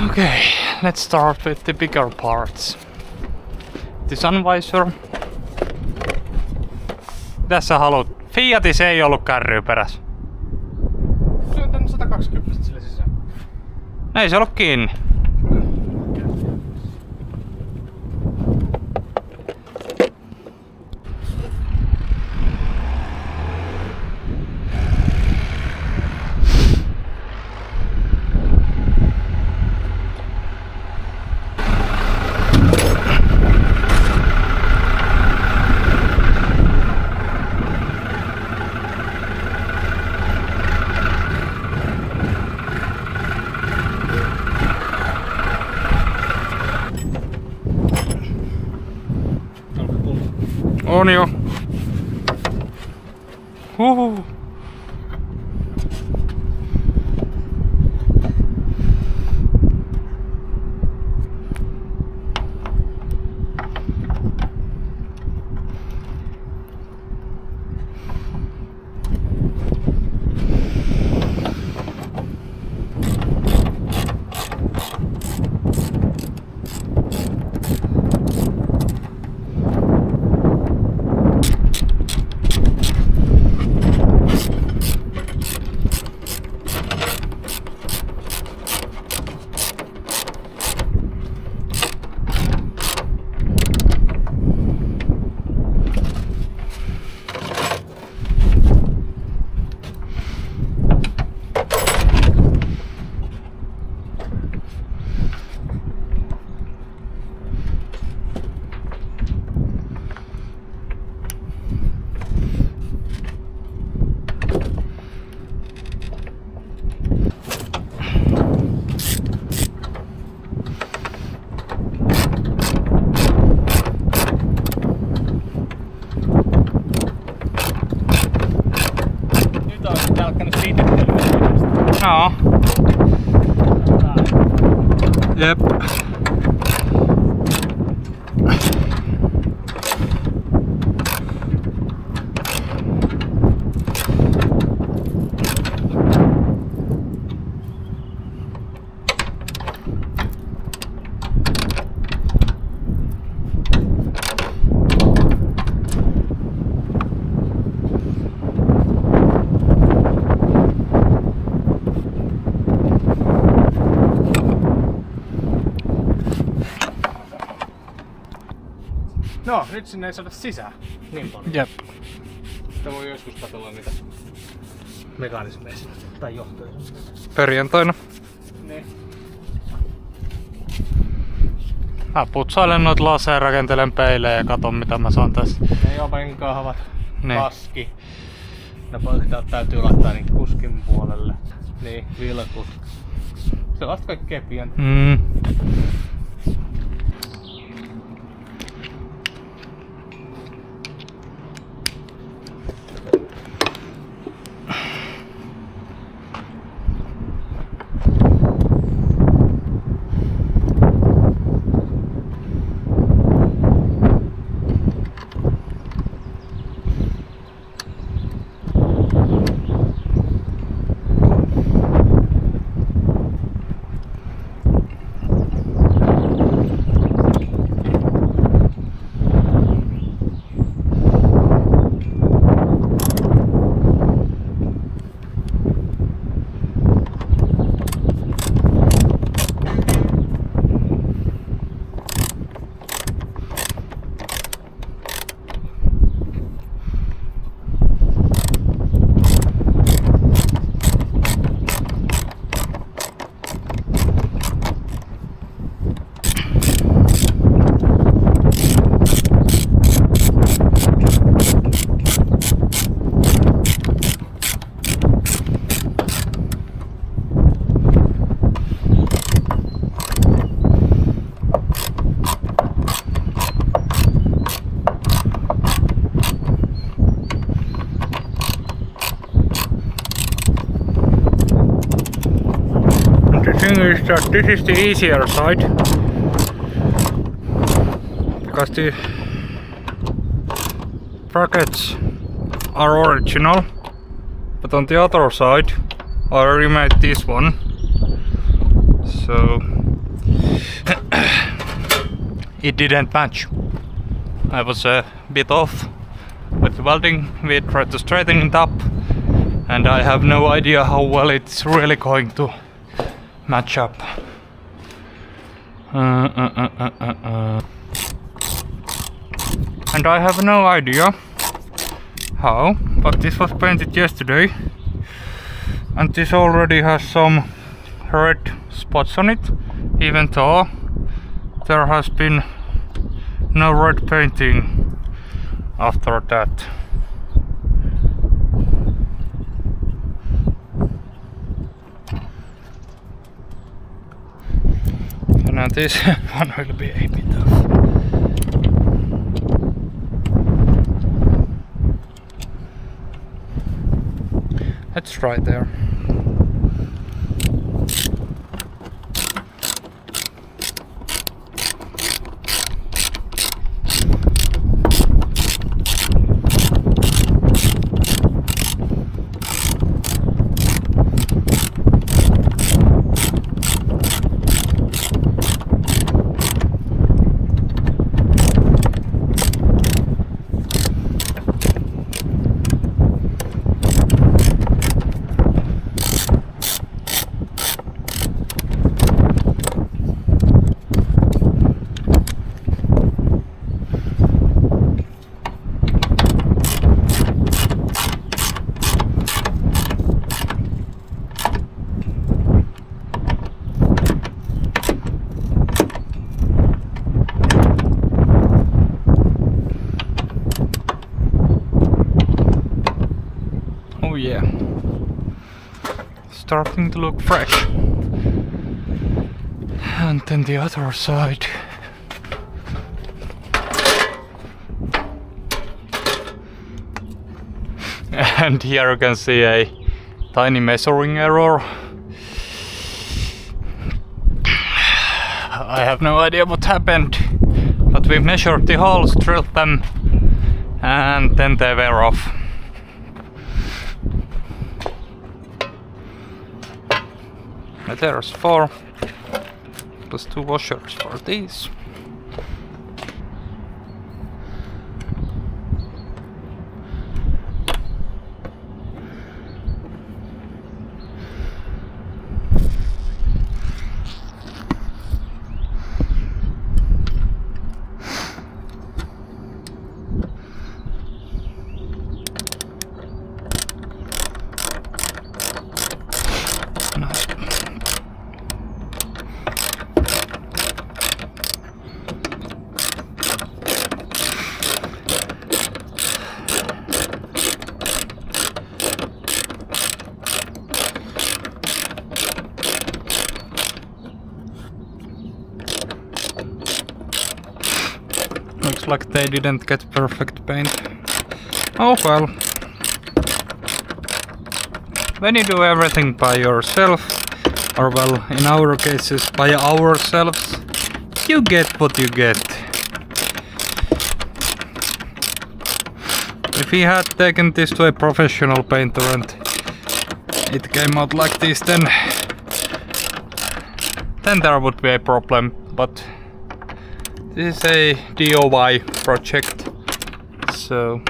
Okay, let's start with the bigger parts. The sun visor. Tässä haluat. Fiatissa ei ollut kärryä perässä. Se on tänne 120 sille sisään. Ei se ollut kiinni. On jo. Huhhuh. No. Jep. No, nyt sinne ei saada sisään niin paljon. Jep. Sitä voi joskus katsella niitä mekanismeista tai johtoja. Perjantaina. Niin. Mä putsailen noit laseja, rakentelen peilejä ja katon mitä mä saan tässä. Ne ovenkahvat, Niin. kaski. Ne pöyhtäät täytyy laittaa niin kuskin puolelle. Niin, vilkut. Sellaista kaikkea pientä. thing is that this is the easier side, because the brackets are original, but on the other side I remade this one, so it didn't match. I was a bit off with the welding. We tried to straighten it up, and I have no idea how well it's really going to match up. And I have no idea how, but this was painted yesterday, and this already has some red spots on it, even though there has been no red painting after that. And now this one will be a bit of. Let's try there. Oh yeah, starting to look fresh. And then the other side. And here you can see a tiny measuring error. I have no idea what happened, but we measured the holes, drilled them, and then they were off. There's 4 plus 2 washers for these. Looks like they didn't get perfect paint. Oh well. When you do everything by yourself, or well, in our cases, by ourselves, you get what you get. If we had taken this to a professional painter and it came out like this, then there would be a problem, but this is a DIY project, so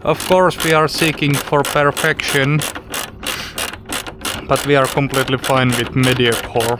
of course we are seeking for perfection, but we are completely fine with mediocre.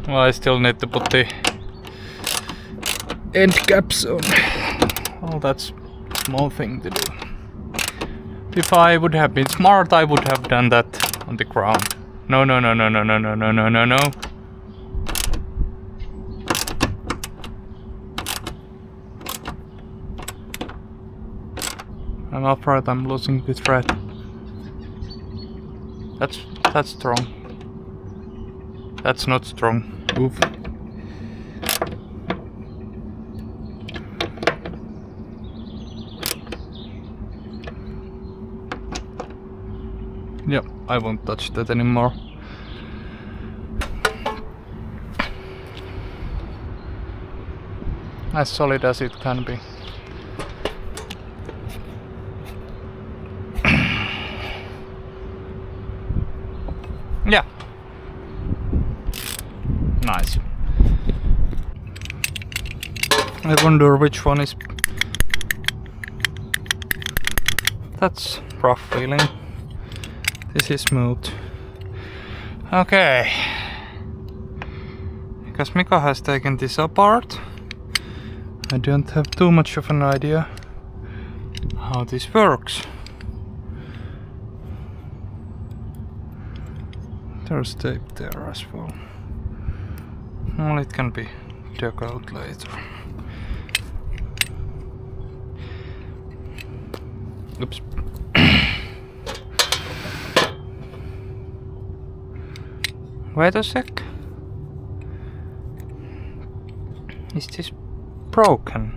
Well, I still need to put the end caps on. Well, that's a small thing to do. If I would have been smart, I would have done that on the ground. No. I'm afraid I'm losing the thread. That's strong. That's not strong. Oof. Yep, I won't touch that anymore. As solid as it can be. Yeah. Nice. I wonder which one is... That's rough feeling. This is smooth. Okay. Because Mika has taken this apart, I don't have too much of an idea how this works. There's tape there as well. Well, it can be dug out later. Oops. Wait a sec. Is this broken?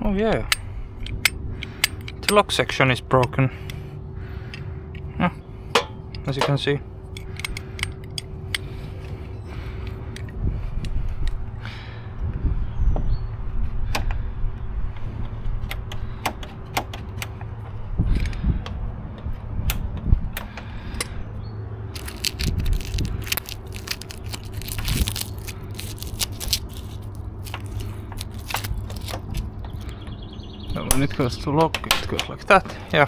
Oh yeah. The lock section is broken. Yeah, as you can see. So when it goes to lock, it goes like that, yeah.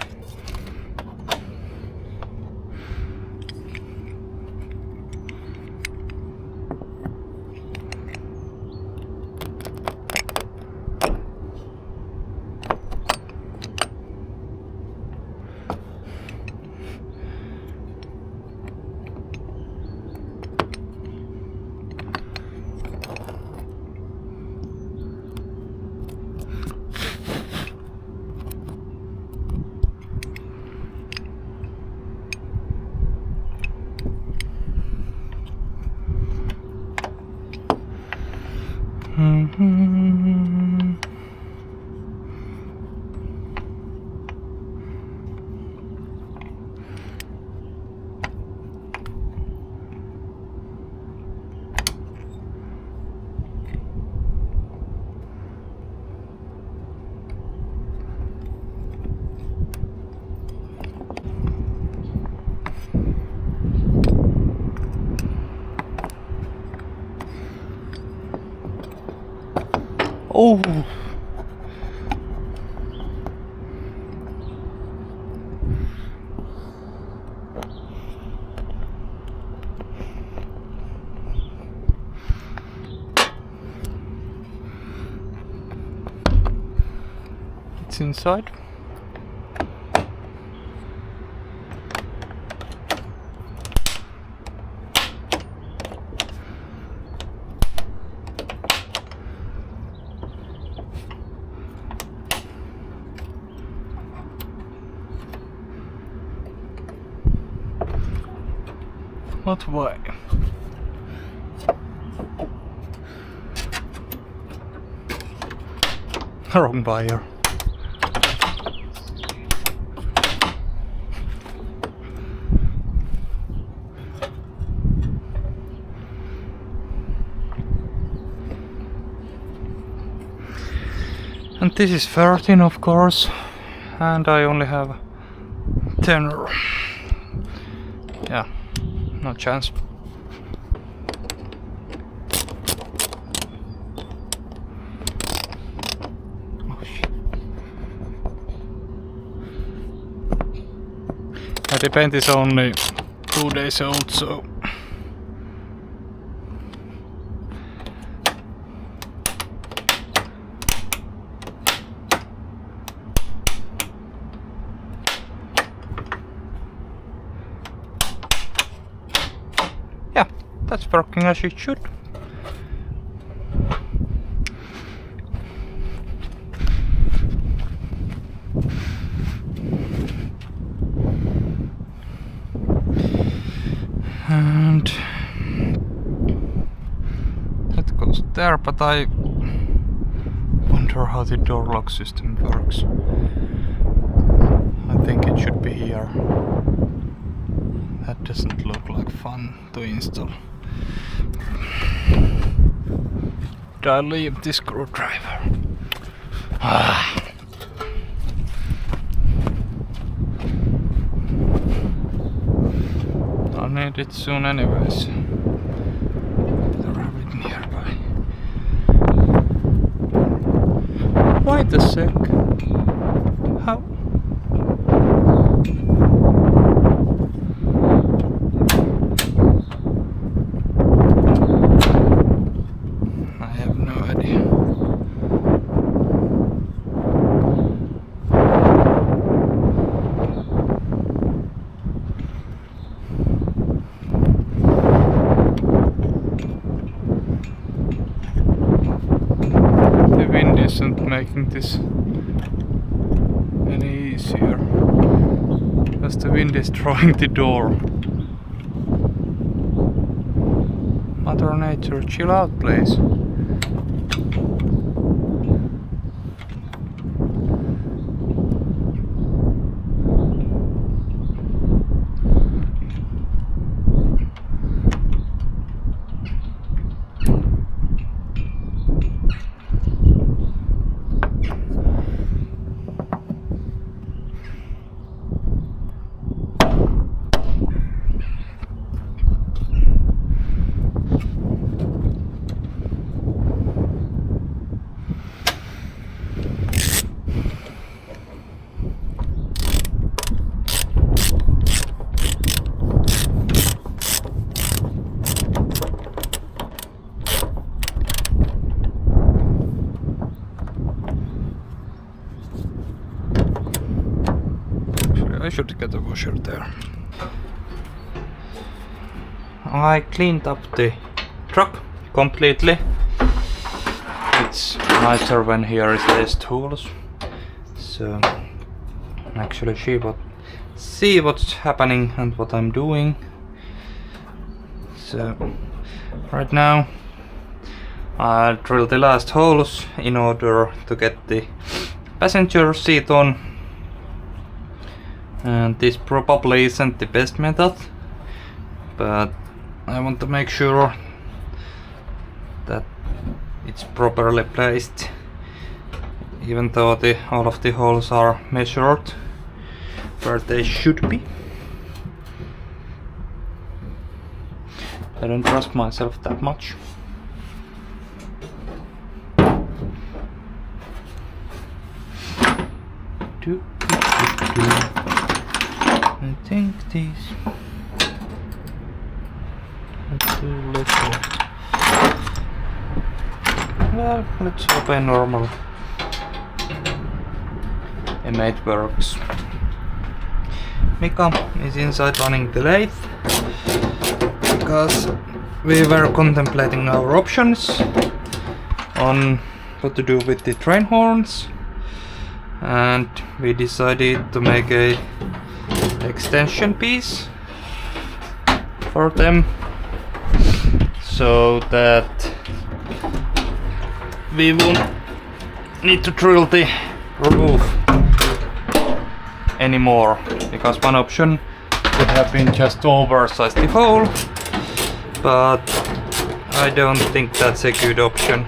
Oh! It's inside. What way? Wrong wire. And this is 13, of course, and I only have 10. Yeah, no chance. Oh shit. The paint is only 2 days old, so yeah, that's working as it should. And there, but I wonder how the door lock system works. I think it should be here. That doesn't look like fun to install. Did I leave the screwdriver? I'll need it soon anyways. Better have it nearby. Wait a sec. How? I have no idea. The wind isn't making this any easier, as the wind is drawing the door. Mother Nature, chill out please. I should get a washer there. I cleaned up the truck completely. It's nicer when here is less tools. So actually see what's happening and what I'm doing. So right now I'll drill the last holes in order to get the passenger seat on. And this probably isn't the best method, but I want to make sure that it's properly placed, even though all of the holes are measured where they should be. I don't trust myself that much. I think these are too little. Well, let's hope a normal M8 works. Mika is inside running the lathe because we were contemplating our options on what to do with the train horns, and we decided to make a extension piece for them so that we won't need to drill the roof anymore, because one option would have been just to oversize the hole, but I don't think that's a good option,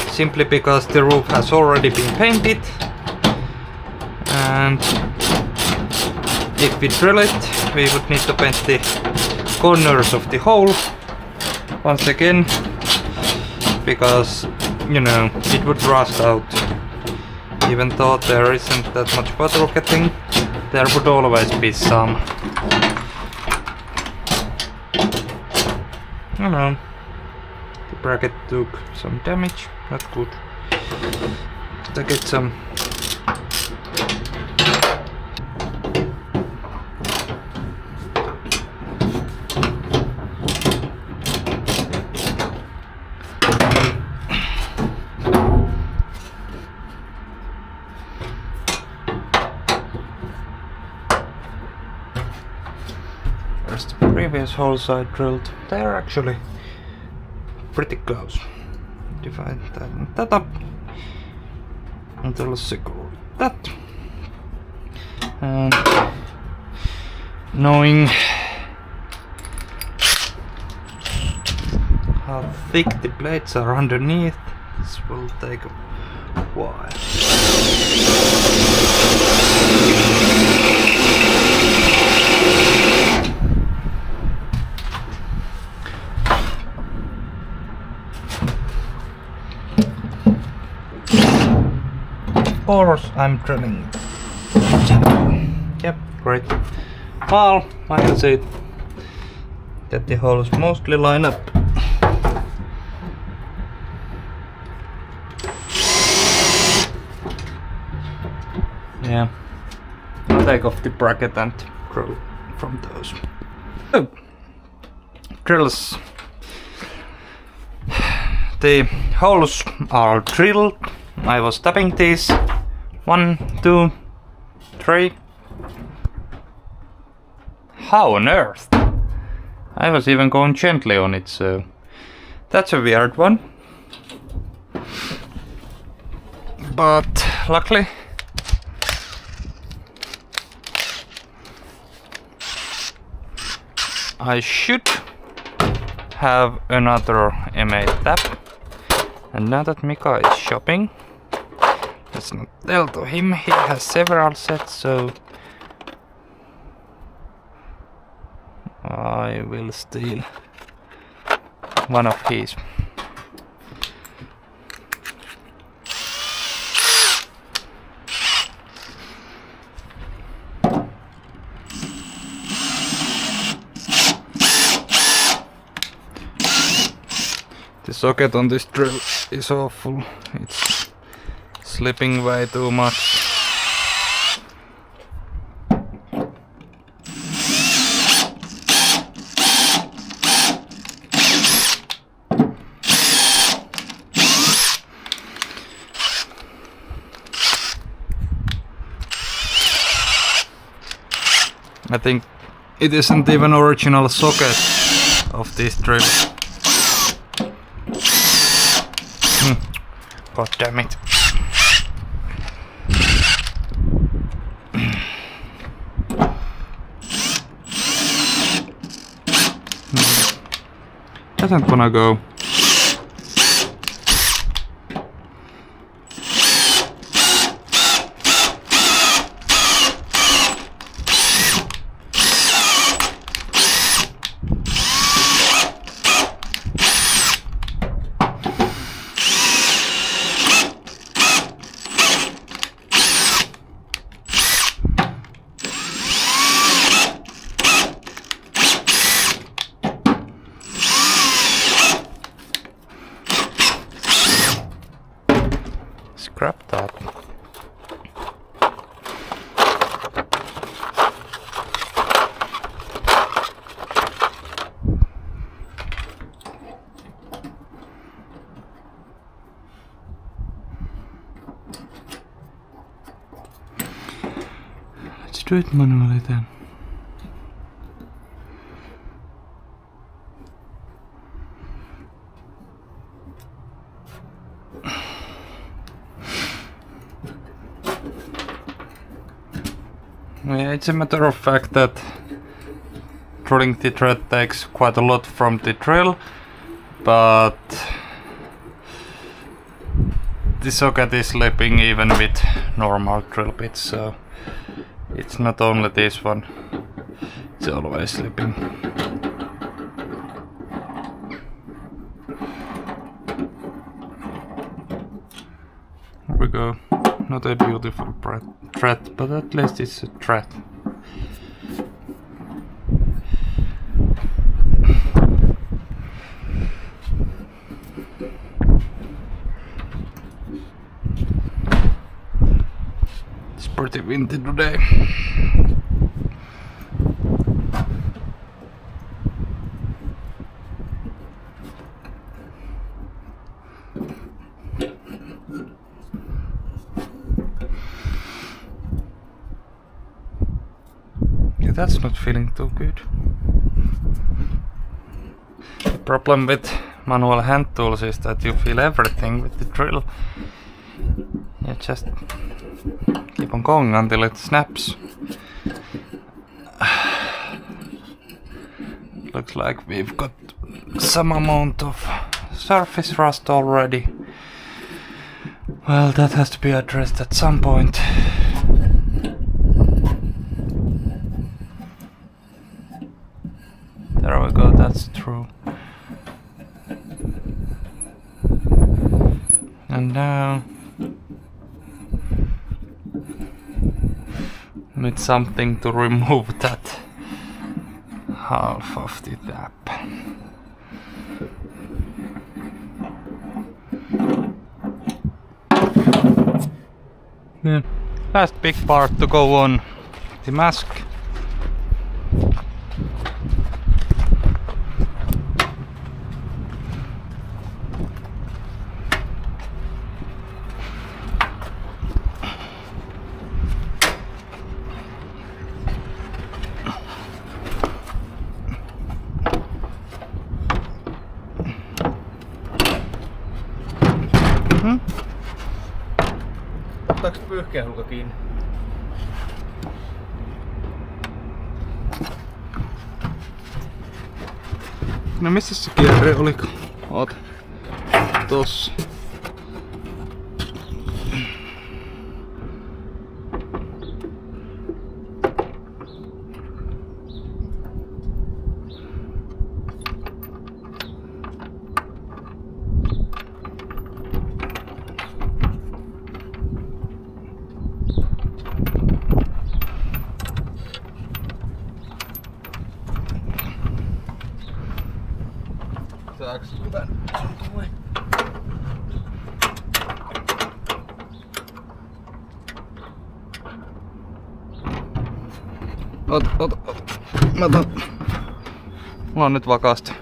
simply because the roof has already been painted. And if we drill it, we would need to paint the corners of the hole once again, because, you know, it would rust out. Even though there isn't that much water getting, there would always be some. I know, the bracket took some damage, not good. But I get some previous holes I drilled. They're actually pretty close. Divide that and that up until it's equal with that. And knowing how thick the plates are underneath, this will take a while. Of course, I'm drilling. Yep, great. Well, I can see that the holes mostly line up. Yeah, I'll take off the bracket and drill from those. So, drills. The holes are drilled. I was tapping these. 1, 2, 3. How on earth? I was even going gently on it, so that's a weird one. But luckily I should have another M8 tap. And now that Mika is shopping, let's not tell to him, he has several sets, so I will steal one of his. The socket on this drill is awful. It's slipping way too much. I think it isn't even original socket of this drill. God damn it. Doesn't wanna go. Scrap that. Let's do it manually then. Yeah, it's a matter of fact that drilling the thread takes quite a lot from the drill, but the socket is slipping even with normal drill bits, so it's not only this one, it's always slipping. Here we go. Not a beautiful thread, but at least it's a thread. It's pretty windy today. That's not feeling too good. The problem with manual hand tools is that you feel everything with the drill. You just keep on going until it snaps. Looks like we've got some amount of surface rust already. Well, that has to be addressed at some point. There we go, that's true. And now need something to remove that half of the tap. Yeah. Last big part to go on, the mask. Ottaako pyyhkeähulka kiinni? No missä se kierre oliko? Oot. Tossa. Saaks hyvän tulee? Ota. Mä otan. Mulla on nyt vakaasti.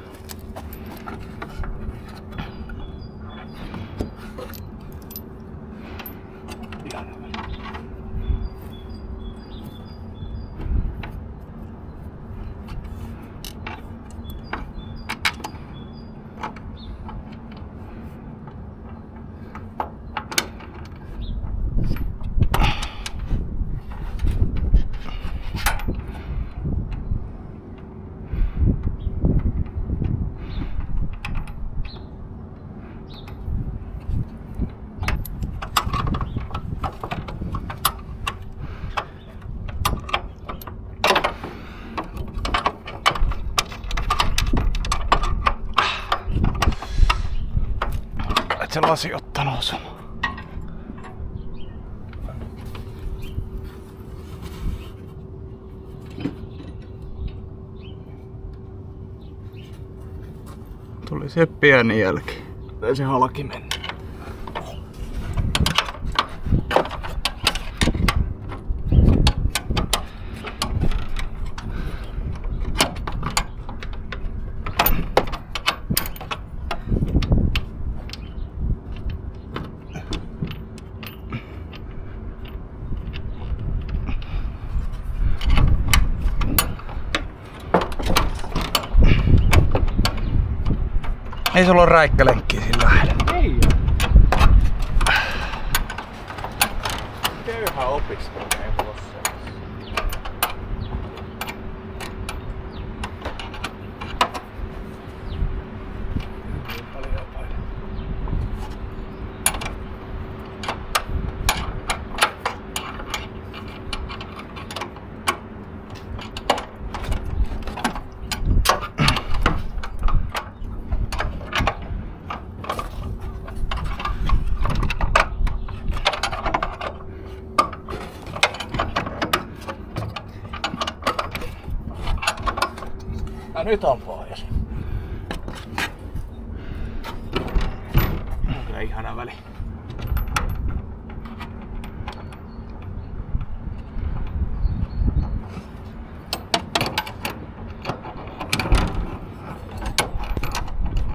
Et se lasi ottanut osumaan. Tuli se pieni jälki. Ei se halki mennä. Ei sulla ole räikkälenkkiä sillä lähellä. Ei oo. Köyhä opiskelija ei tulla ja nyt on pohjassa. On kyllä ihana väli.